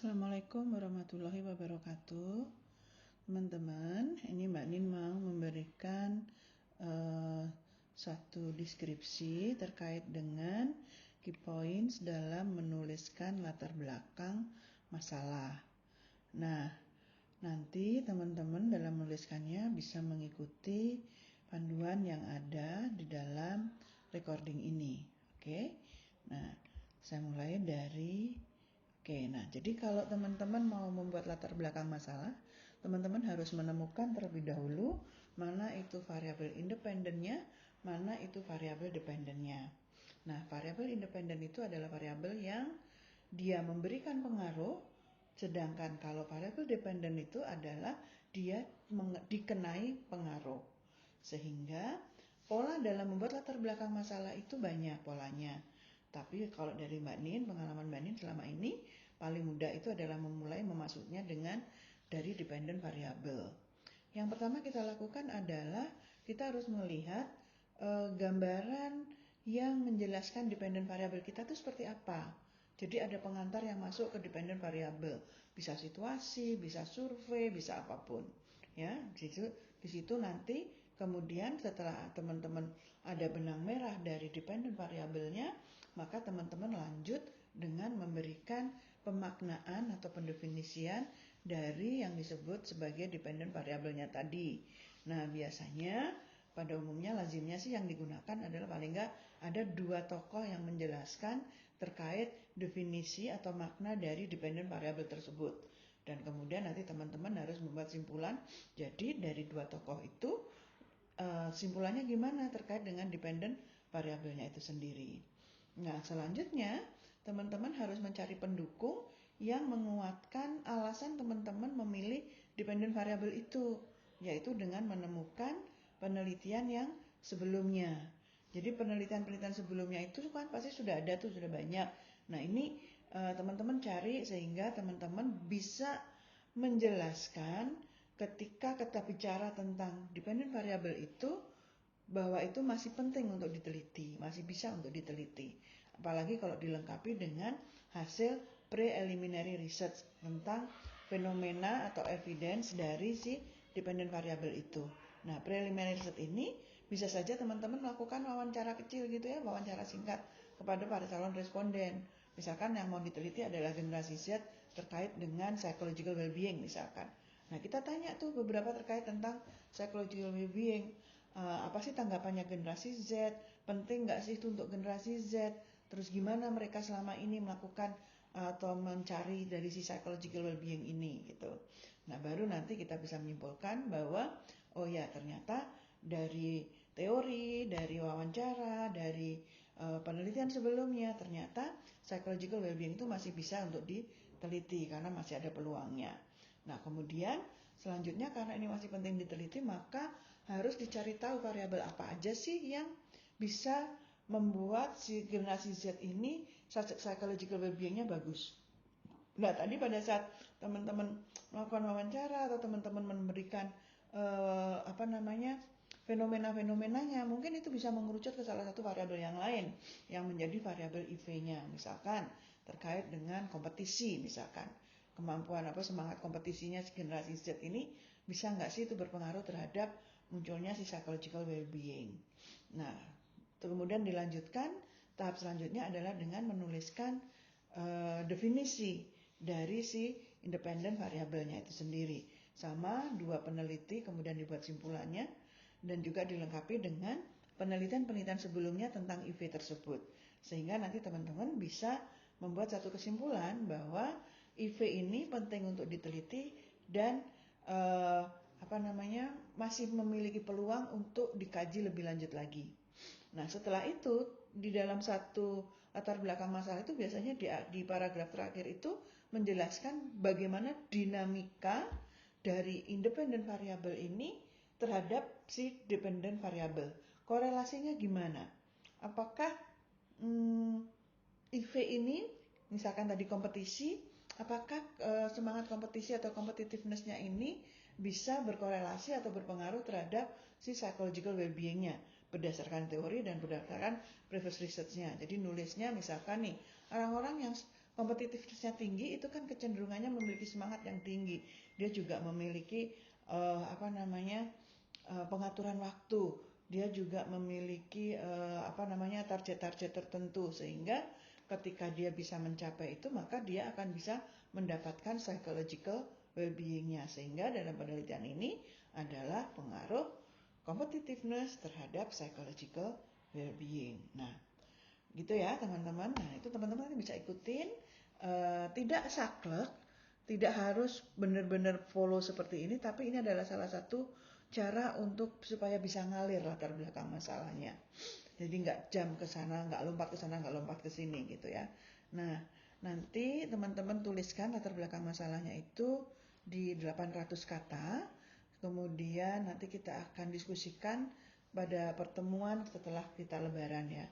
Assalamualaikum warahmatullahi wabarakatuh. Teman-teman, ini Mbak Nin mau memberikan satu deskripsi terkait dengan key points dalam menuliskan latar belakang masalah. Nah, nanti teman-teman dalam menuliskannya bisa mengikuti panduan yang ada di dalam recording ini. Oke. Nah, saya mulai dari jadi kalau teman-teman mau membuat latar belakang masalah, teman-teman harus menemukan terlebih dahulu mana itu variabel independennya, mana itu variabel dependennya. Nah, variabel independen itu adalah variabel yang dia memberikan pengaruh, sedangkan kalau variabel dependen itu adalah dia dikenai pengaruh. Sehingga pola dalam membuat latar belakang masalah itu banyak polanya. Tapi kalau dari Mbak Nin, pengalaman Mbak Nin selama ini, paling mudah itu adalah memulai memasuknya dari dependent variable. Yang pertama kita lakukan adalah kita harus melihat gambaran yang menjelaskan dependent variable kita itu seperti apa. Jadi ada pengantar yang masuk ke dependent variable, bisa situasi, bisa survei, bisa apapun. Ya, di situ nanti kemudian setelah teman-teman ada benang merah dari dependent variabelnya, maka teman-teman lanjut dengan memberikan pemaknaan atau pendefinisian dari yang disebut sebagai dependent variabelnya tadi. Nah, biasanya pada umumnya lazimnya sih yang digunakan adalah paling enggak ada dua tokoh yang menjelaskan terkait definisi atau makna dari dependent variable tersebut. Dan kemudian nanti teman-teman harus membuat simpulan. Jadi dari dua tokoh itu simpulannya gimana terkait dengan dependent variabelnya itu sendiri. Nah, selanjutnya teman-teman harus mencari pendukung yang menguatkan alasan teman-teman memilih dependent variable itu, yaitu dengan menemukan penelitian yang sebelumnya. Jadi penelitian-penelitian sebelumnya itu kan pasti sudah ada tuh, sudah banyak. Nah, ini teman-teman cari sehingga teman-teman bisa menjelaskan ketika kita bicara tentang dependent variable itu, bahwa itu masih penting untuk diteliti, masih bisa untuk diteliti. Apalagi kalau dilengkapi dengan hasil preliminary research tentang fenomena atau evidence dari si dependent variable itu. Nah, preliminary research ini bisa saja teman-teman melakukan wawancara kecil gitu ya, wawancara singkat kepada para calon responden. Misalkan yang mau diteliti adalah generasi Z terkait dengan psychological well-being misalkan. Nah, kita tanya tuh beberapa terkait tentang psychological well-being. Apa sih tanggapannya generasi Z? Penting nggak sih itu untuk generasi Z? Terus gimana mereka selama ini melakukan atau mencari dari si psychological well-being ini gitu. Nah, baru nanti kita bisa menyimpulkan bahwa oh ya ternyata dari teori, dari wawancara, dari penelitian sebelumnya ternyata psychological well-being itu masih bisa untuk diteliti karena masih ada peluangnya. Nah, kemudian selanjutnya karena ini masih penting diteliti, maka harus dicari tahu variabel apa aja sih yang bisa membuat si generasi Z ini psychological well-being-nya bagus. Nah, tadi pada saat teman-teman melakukan wawancara atau teman-teman memberikan fenomena-fenomenanya, mungkin itu bisa mengerucut ke salah satu variabel yang lain yang menjadi variabel IV-nya, misalkan terkait dengan kompetisi, misalkan kemampuan semangat kompetisinya generasi Z ini bisa nggak sih itu berpengaruh terhadap munculnya si psychological well-being. Nah, kemudian dilanjutkan tahap selanjutnya adalah dengan menuliskan definisi dari si independent variabelnya itu sendiri. Sama dua peneliti kemudian dibuat simpulannya dan juga dilengkapi dengan penelitian-penelitian sebelumnya tentang IV tersebut. Sehingga nanti teman-teman bisa membuat satu kesimpulan bahwa IV ini penting untuk diteliti dan masih memiliki peluang untuk dikaji lebih lanjut lagi. Nah, setelah itu di dalam satu latar belakang masalah itu biasanya di paragraf terakhir itu menjelaskan bagaimana dinamika dari independent variable ini terhadap si dependent variable. Korelasinya gimana? Apakah IV ini misalkan tadi kompetisi, apakah semangat kompetisi atau competitiveness-nya ini bisa berkorelasi atau berpengaruh terhadap si psychological well-being-nya berdasarkan teori dan berdasarkan previous research-nya. Jadi nulisnya misalkan nih, orang-orang yang kompetitivitasnya tinggi itu kan kecenderungannya memiliki semangat yang tinggi. Dia juga memiliki pengaturan waktu. Dia juga memiliki target-target tertentu, sehingga ketika dia bisa mencapai itu, maka dia akan bisa mendapatkan psychological well-being-nya. Sehingga dalam penelitian ini adalah pengaruh competitiveness terhadap psychological well-being. Nah, gitu ya teman-teman. Nah, itu teman-teman bisa ikutin, tidak saklek, tidak harus benar-benar follow seperti ini, tapi ini adalah salah satu cara untuk supaya bisa ngalir latar belakang masalahnya. Jadi nggak jam ke sana, nggak lompat ke sana, nggak lompat ke sini gitu ya. Nah, nanti teman-teman tuliskan latar belakang masalahnya itu di 800 kata. Kemudian nanti kita akan diskusikan pada pertemuan setelah kita lebaran ya.